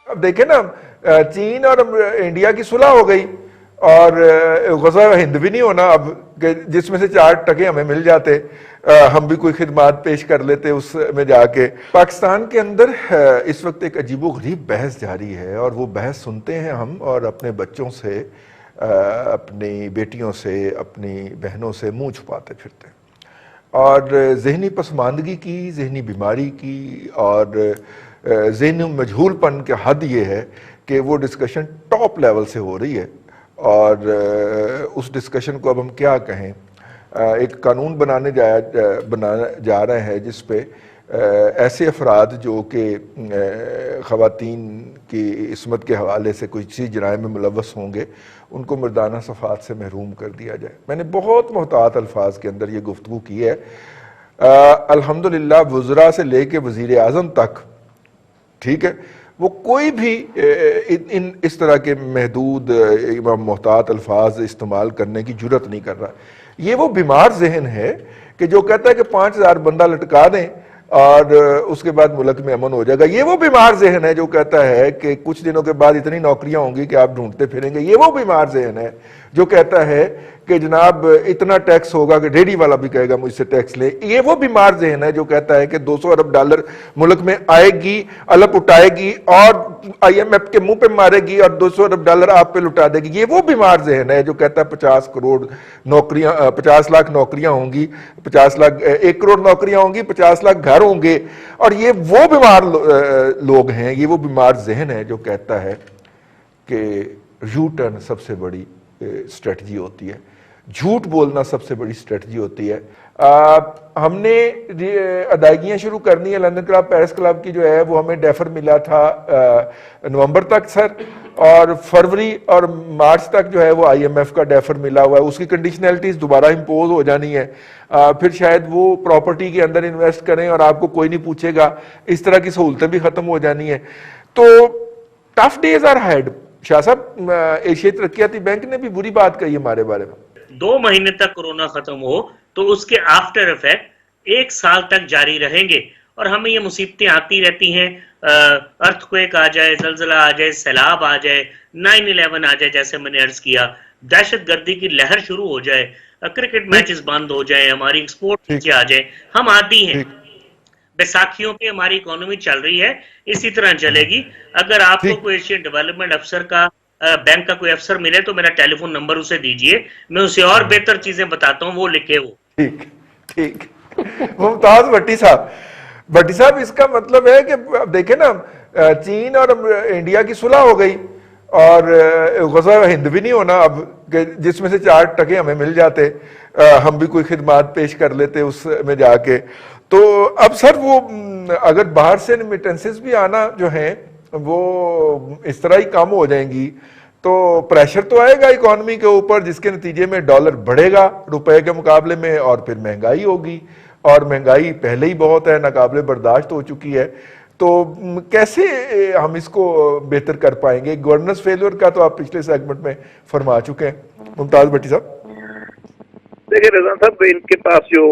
अब देखें ना, चीन और इंडिया की सुलह हो गई और ग़ज़वा हिंद भी नहीं होना अब, जिसमें से 4% हमें मिल जाते, हम भी कोई खिदमात पेश कर लेते उसमें जाके। पाकिस्तान के अंदर इस वक्त एक अजीबोगरीब बहस जारी है और वो बहस सुनते हैं हम और अपने बच्चों से, अपनी बेटियों से, अपनी बहनों से मुंह छुपाते फिरते हैं। और ज़हनी पसमानदगी की, ज़हनी बीमारी की और ज़हनी मजहूलपन के हद ये है कि वो डिस्कशन टॉप लेवल से हो रही है और उस डिस्कशन को अब हम क्या कहें। एक कानून बनाने जा रहे हैं जिस पे ऐसे अफराद जो कि ख़वातीन की इस्मत के हवाले से कोई चीज़ जराइम में मुलव्वस होंगे, उनको मर्दाना सफ़ात से महरूम कर दिया जाए। मैंने बहुत मोहतात अल्फाज के अंदर ये गुफ्तगू की है। अल्हम्दुलिल्लाह वज़रा से लेके वज़ीर आज़म तक, ठीक है, वो कोई भी इस तरह के महदूद मोहतात अल्फाज इस्तेमाल करने की जुर्रत नहीं कर रहा। ये वो बीमार जहन है कि जो कहता है कि 5000 बंदा लटका दें और उसके बाद मुल्क में अमन हो जाएगा। ये वो बीमार जहन है जो कहता है कि कुछ दिनों के बाद इतनी नौकरियां होंगी कि आप ढूंढते फिरेंगे। ये वो बीमार जहन है जो कहता है कि जनाब इतना टैक्स होगा कि रेडी वाला भी कहेगा मुझसे टैक्स ले। ये वो बीमार जहन है जो कहता है कि 200 अरब डॉलर मुल्क में आएगी, अलग उठाएगी और IMF के मुंह पे मारेगी और 200 अरब डॉलर आप पे लुटा देगी। ये वो बीमार जहन है जो कहता है 50 करोड़ नौकरियां, 50 लाख नौकरियां होंगी, 50 लाख 1 करोड़ नौकरियां होंगी, 50 लाख घर होंगे। और ये वो बीमार लोग हैं, ये वो बीमार जहन है जो कहता है कि यू टर्न सबसे बड़ी स्ट्रेटजी होती है, झूठ बोलना सबसे बड़ी स्ट्रेटजी होती है। हमने अदायगियां शुरू करनी है। लंदन क्लब, पेरिस क्लब की जो है वो हमें डेफर मिला था नवंबर तक सर, और फरवरी और मार्च तक जो है वो IMF का डेफर मिला हुआ है। उसकी कंडीशनैलिटीज दोबारा इंपोज हो जानी है। फिर शायद वो प्रॉपर्टी के अंदर इन्वेस्ट करें और आपको कोई नहीं पूछेगा। इस तरह की सहूलतें भी खत्म हो जानी है। तो tough days are ahead. Shah साहब, एशियाई तरक्याती बैंक ने भी बुरी बात कही हमारे बारे में। 2 महीने तक कोरोना खत्म हो तो उसके आफ्टर इफेक्ट 1 साल तक जारी रहेंगे और हमें ये मुसीबतें आती रहती हैं। अर्थक्वेक आ जाए, जलजला आ जाए, सैलाब आ जाए, 9/11 आ जाए, जैसे मैंने अर्ज किया, दहशत गर्दी की लहर शुरू हो जाए, क्रिकेट मैचेस बंद हो जाए, हमारी एक्सपोर्ट नीचे आ जाए। हम आदी हैं, बैसाखियों पे हमारी इकोनॉमी चल रही है, इसी तरह चलेगी। अगर आपको कोई एशियन डेवलपमेंट अफसर का, बैंक का कोई अफसर मिले तो मेरा टेलीफोन नंबर उसे दीजिए, मैं उसे और बेहतर चीजें बताता हूँ, वो लिखे वो। ठीक ठीक। मुमताज भट्टी साहब, इसका मतलब है कि अब देखें ना, चीन और इंडिया की सुलह हो गई और ग़ज़वा हिंद भी नहीं होना अब, जिसमें से 4% हमें मिल जाते, हम भी कोई खिदमात पेश कर लेते उसमें जाके। तो अब सर वो अगर बाहर से रेमिटेंसेस भी आना जो है वो इस तरह ही कम हो जाएंगी तो प्रेशर तो आएगा इकोनॉमी के ऊपर, जिसके नतीजे में डॉलर बढ़ेगा रुपए के मुकाबले में और फिर महंगाई होगी, और महंगाई पहले ही बहुत है, नाकाबिले बर्दाश्त हो चुकी है। तो कैसे हम इसको बेहतर कर पाएंगे? गवर्नेंस फेलियर का तो आप पिछले सेगमेंट में फरमा चुके हैं। मुमताज भट्टी साहब, देखिए रिजवान साहब, इनके पास जो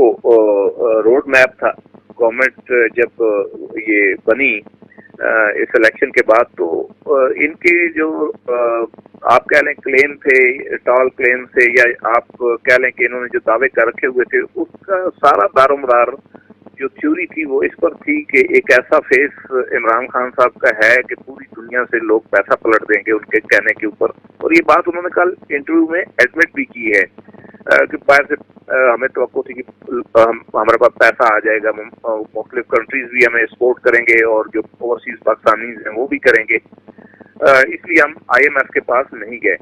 रोड मैप था, गवर्नमेंट जब ये बनी इस इलेक्शन के बाद, तो इनके जो आप कह लें क्लेम थे, टॉल क्लेम थे, या आप कह लें कि इन्होंने जो दावे कर रखे हुए थे, उसका सारा दारोमदार जो थ्योरी थी वो इस पर थी कि एक ऐसा फेस इमरान खान साहब का है कि पूरी दुनिया से लोग पैसा पलट देंगे उनके कहने के ऊपर। और ये बात उन्होंने कल इंटरव्यू में एडमिट भी की है कि बाहर से हमें तवक्को थी कि हमारे पास पैसा आ जाएगा, मुख्तलिफ कंट्रीज भी हमें सपोर्ट करेंगे और जो ओवरसीज पाकिस्तानी हैं वो भी करेंगे, इसलिए हम IMF के पास नहीं गए।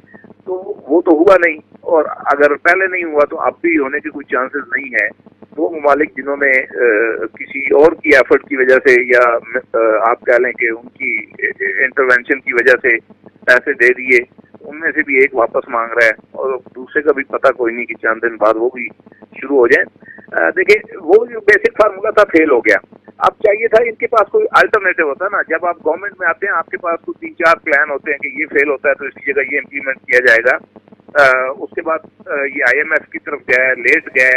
तो वो तो हुआ नहीं, और अगर पहले नहीं हुआ तो अब भी होने के कोई चांसेस नहीं है। वो ममालिक जिन्होंने किसी और की एफर्ट की वजह से, या आप कह लें कि उनकी इंटरवेंशन की वजह से पैसे दे दिए, उनमें से भी एक वापस मांग रहा है और दूसरे का भी पता कोई नहीं कि चंद दिन बाद वो भी शुरू हो जाए। देखिए, वो जो बेसिक फार्मूला था फेल हो गया। अब चाहिए था इनके पास कोई अल्टरनेटिव होता ना। जब आप गवर्नमेंट में आते हैं आपके पास कुछ 3-4 प्लान होते हैं कि ये फेल होता है तो इसकी जगह ये इम्प्लीमेंट किया जाएगा। उसके बाद ये IMF की तरफ गए, लेट गए,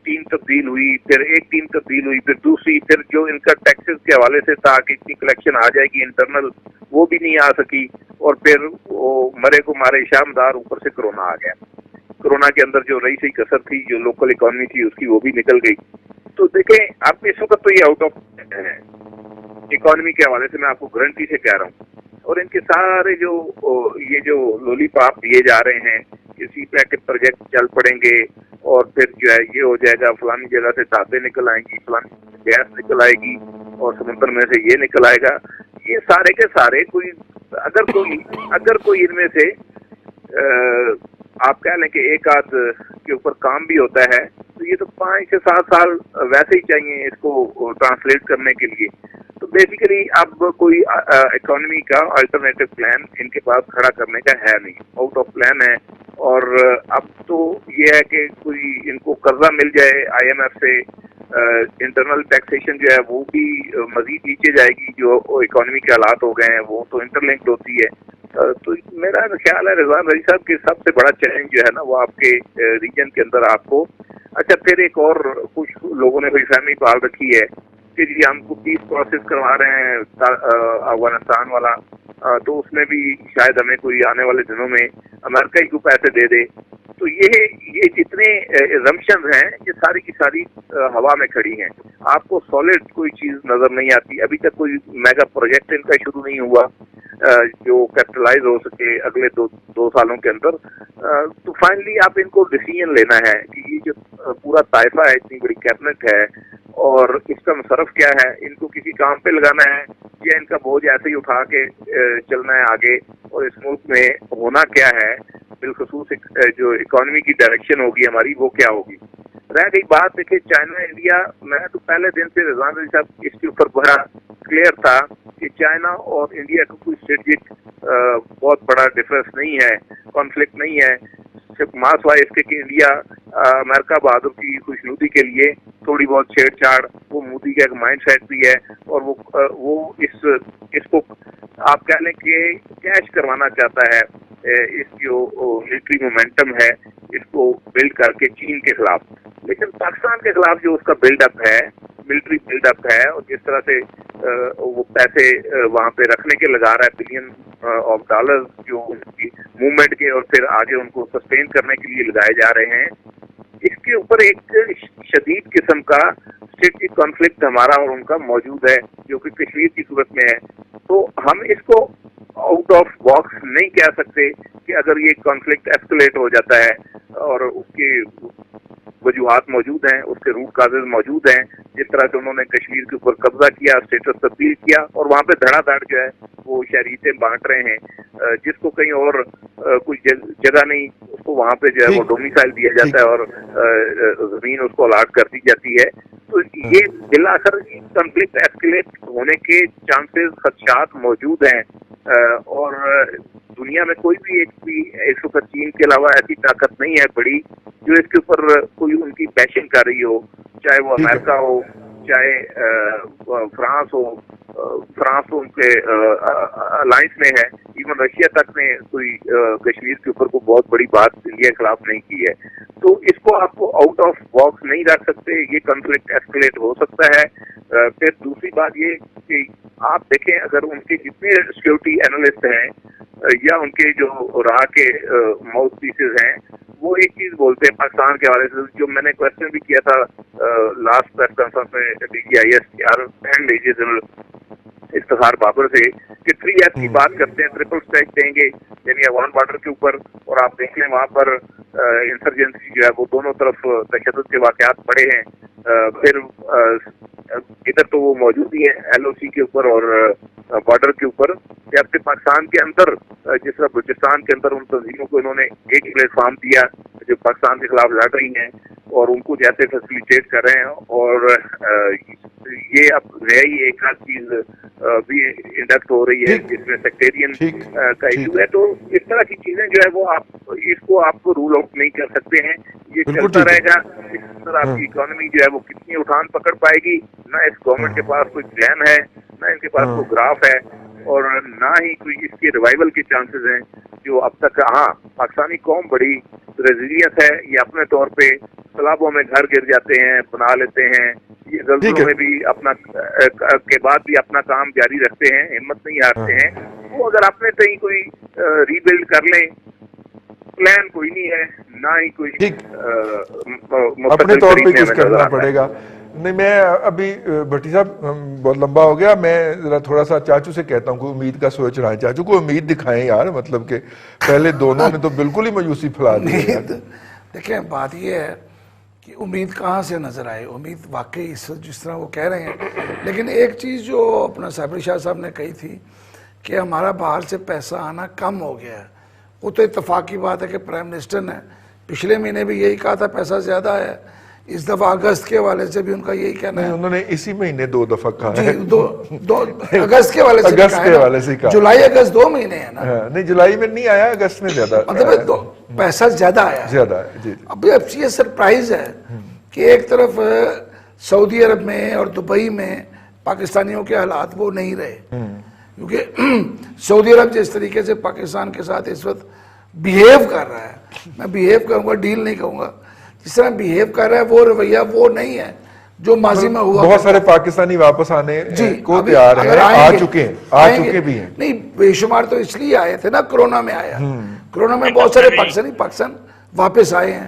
टीम तब्दील हुई, फिर एक टीम तब्दील हुई, फिर दूसरी, फिर जो इनका टैक्सेस के हवाले से था कि इतनी कलेक्शन आ जाएगी इंटरनल, वो भी नहीं आ सकी, और फिर वो मरे को मारे शामदार, ऊपर से कोरोना आ गया। कोरोना के अंदर जो रही सही कसर थी, जो लोकल इकोनॉमी थी, उसकी वो भी निकल गई। तो देखें, आप इस वक्त तो ये आउट ऑफ है इकोनॉमी के हवाले से, मैं आपको गारंटी से कह रहा हूँ। और इनके सारे जो ये जो लॉलीपॉप दिए जा रहे हैं, किसी पैकेट प्रोजेक्ट चल पड़ेंगे और फिर जो है ये हो जाएगा, फलानी जगह से ताबे निकल आएंगी, फलानी गैस निकल आएगी और समुद्र में से ये निकल आएगा, ये सारे के सारे अगर कोई इनमें से आप कह लें कि एक आध के ऊपर काम भी होता है, तो ये तो 5 से 7 साल वैसे ही चाहिए इसको ट्रांसलेट करने के लिए। तो बेसिकली अब कोई इकोनॉमी का अल्टरनेटिव प्लान इनके पास खड़ा करने का है नहीं, आउट ऑफ प्लान है। और अब तो ये है कि कोई इनको कर्जा मिल जाए IMF से, इंटरनल टैक्सेशन जो है वो भी मजीद नीचे जाएगी, जो इकोनॉमी के हालात हो गए हैं वो तो इंटरलिंक्ड होती है। तो मेरा ख्याल है रिजवान रईस साहब के सबसे बड़ा चैलेंज जो है ना, वो आपके रीजन के अंदर आपको, अच्छा फिर एक और कुछ लोगों ने भाई फहमी पाल रखी है कि जी हमको पीस प्रोसेस करवा रहे हैं अफगानिस्तान वाला, तो उसमें भी शायद हमें कोई आने वाले दिनों में अमेरिका ही को पैसे दे दे। तो ये जितने assumptions हैं, ये सारी की सारी हवा में खड़ी हैं। आपको सॉलिड कोई चीज नजर नहीं आती। अभी तक कोई मेगा प्रोजेक्ट इनका शुरू नहीं हुआ जो कैपिटलाइज हो सके अगले दो सालों के अंदर। तो फाइनली आप इनको डिसीजन लेना है कि ये जो पूरा ताइफा है, इतनी बड़ी कैबिनेट है, और इसका मुशर्रफ क्या है, इनको किसी काम पे लगाना है या इनका बोझ ऐसे ही उठा के चलना है आगे, और इस मुल्क में होना क्या है, बिलखसूस जो इकोनॉमी की डायरेक्शन होगी हमारी, वो क्या होगी। रह गई बात, देखिए चाइना इंडिया, मैं तो पहले दिन से रिजवान रईस साहब इसके ऊपर बड़ा क्लियर था कि चाइना और इंडिया का कोई स्ट्रेटेजिक बहुत बड़ा डिफरेंस नहीं है, कॉन्फ्लिक्ट नहीं है। सिर्फ मासवाइज इसके कि इंडिया अमेरिका बहादुर की खुशनुदी के लिए थोड़ी बहुत छेड़छाड़, वो मोदी का एक माइंड सेट भी है, और वो इसको आप कह लें कि कैश करवाना चाहता है, इस जो मिलिट्री मोमेंटम है इसको बिल्ड करके चीन के खिलाफ। लेकिन पाकिस्तान के खिलाफ जो उसका बिल्डअप है, मिलिट्री बिल्डअप है, और जिस तरह से वो पैसे वहां पे रखने के लगा रहा है, बिलियन ऑफ डॉलर्स जो उनकी मूवमेंट के और फिर आगे उनको सस्टेन करने के लिए लगाए जा रहे हैं, इसके ऊपर एक शदीद किस्म का स्ट्रेटेजिक कॉन्फ्लिक्ट हमारा और उनका मौजूद है, जो कि कश्मीर की सूरत में है। तो हम इसको आउट ऑफ बॉक्स नहीं कह सकते कि अगर ये कॉन्फ्लिक्ट एस्केलेट हो जाता है और उसके वजूहात मौजूद हैं, उसके रूट काजेज मौजूद हैं, जिस तरह से उन्होंने कश्मीर के ऊपर कब्जा किया, स्टेटस तब्दील किया और वहाँ पे धड़ाधड़ जो है वो शहरीतें बांट रहे हैं, जिसको कहीं और कुछ जगह नहीं, उसको वहाँ पे जो है वो डोमिसाइल दिया जाता है और जमीन उसको अलाट कर दी जाती है। तो ये बिलाखिर कॉन्फ्लिक्ट एस्केलेट होने के चांसेस, खदशात मौजूद हैं, और दुनिया में कोई भी एक चीन के अलावा ऐसी ताकत नहीं है बड़ी जो इसके ऊपर कोई उनकी बैशिंग कर रही हो, चाहे वो अमेरिका हो, चाहे फ्रांस हो। फ्रांस तो उनके अलायंस में है, इवन रशिया तक ने कोई कश्मीर के ऊपर को बहुत बड़ी बात इंडिया के खिलाफ नहीं की है। तो इसको आपको आउट ऑफ बॉक्स नहीं रख सकते, ये कॉन्फ्लिक्ट एस्केलेट हो सकता है। फिर दूसरी बात ये कि आप देखें, अगर उनके जितने सिक्योरिटी एनालिस्ट हैं या उनके जो राह के माउथ पीसेस हैं, वो एक चीज बोलते हैं पाकिस्तान के हवाले से, जो मैंने क्वेश्चन भी किया था लास्ट प्रेस कॉन्फ्रेंस में DGIS जनरल इफ्तिखार बाबर से, कि 3F की बात करते हैं, ट्रिपल स्ट्राइक देंगे यानी अफगान बॉर्डर के ऊपर, और आप देख लें वहाँ पर इंसर्जेंसी जो है वो दोनों तरफ तशद्दुद के वाक़यात पड़े हैं। फिर इधर तो वो मौजूद ही है LOC के ऊपर और बॉर्डर के ऊपर, कि आपके पाकिस्तान के अंदर जिस तरह बलूचिस्तान के अंदर उन तंजीमों को इन्होंने एक प्लेटफॉर्म दिया जो पाकिस्तान के खिलाफ लड़ रही हैं, और उनको जैसे फैसिलिटेट कर रहे हैं, और ये अब नई एक आध चीज भी इंडक्ट हो रही है जिसमें सेक्टेरियन का इशू है। तो इस तरह की चीजें जो है वो इसको आपको रूल आउट नहीं कर सकते हैं, ये चलता रहेगा। इस तरह आपकी इकोनॉमी जो है वो कितनी उठान पकड़ पाएगी, ना इस गवर्नमेंट के पास कोई प्लान है, ना इनके पास कोई ग्राफ है, اور نہ ہی کوئی اس کے ریوائول کے چانسز ہیں جو اب تک. ہاں پاکستانی قوم بڑی ریزیلینٹ ہے, یہ اپنے طور پہ تالابوں میں گھر گر جاتے ہیں, بنا لیتے ہیں, یہ زلزلوں میں بھی اپنا کے بعد بھی اپنا کام جاری رکھتے ہیں, ہمت نہیں ہارتے ہیں. وہ اگر اپنے کہیں کوئی ری بلڈ کر لیں, پلان کوئی نہیں ہے, نہ ہی کوئی اپنے طور پہ کچھ کرنا پڑے گا. نہیں, میں ابھی بھٹی صاحب بہت لمبا ہو گیا, میں ذرا تھوڑا سا چاچو سے کہتا ہوں کوئی امید کا سوچ رہا ہے. چاچو کو امید دکھائیں یار, مطلب کہ پہلے دونوں نے تو بالکل ہی مایوسی پھیلا دی. دیکھیں بات یہ ہے کہ امید کہاں سے نظر آئے, امید واقعی جس طرح وہ کہہ رہے ہیں. لیکن ایک چیز جو اپنا صابری شاہ صاحب نے کہی تھی کہ ہمارا باہر سے پیسہ آنا کم ہو گیا ہے, وہ تو اتفاق کی بات ہے کہ پرائم منسٹر نے پچھلے مہینے بھی یہی کہا تھا پیسہ زیادہ ہے. اس دفعہ اگست کے حوالے سے بھی ان کا یہی کہنا ہے. انہوں نے اسی مہینے 2 دفعہ کہا ہے. اگست کے حوالے سے کہا, جولائی اگست 2 مہینے ہیں نا. نہیں, جولائی میں نہیں آیا, اگست میں زیادہ مطلب پیسہ زیادہ آیا. زیادہ ہے جی. اب یہ سرپرائز ہے کہ ایک طرف سعودی عرب میں اور دبئی میں پاکستانیوں کے حالات وہ نہیں رہے, کیونکہ سعودی عرب جس طریقے سے پاکستان کے ساتھ اس وقت بیہیو کر رہا ہے, میں بیہیو کہوں گا, ڈیل نہیں کہوں گا, جس طرح بیہیو کر رہا ہے وہ رویہ وہ نہیں ہے جو ماضی میں ہوا. بہت سارے پاکستانی واپس آنے کو تیار ہیں, آ چکے بھی ہیں. نہیں, بے شمار تو اس لیے آئے تھے نا, کرونا میں آیا. کرونا میں بہت سارے پاکستان واپس آئے ہیں.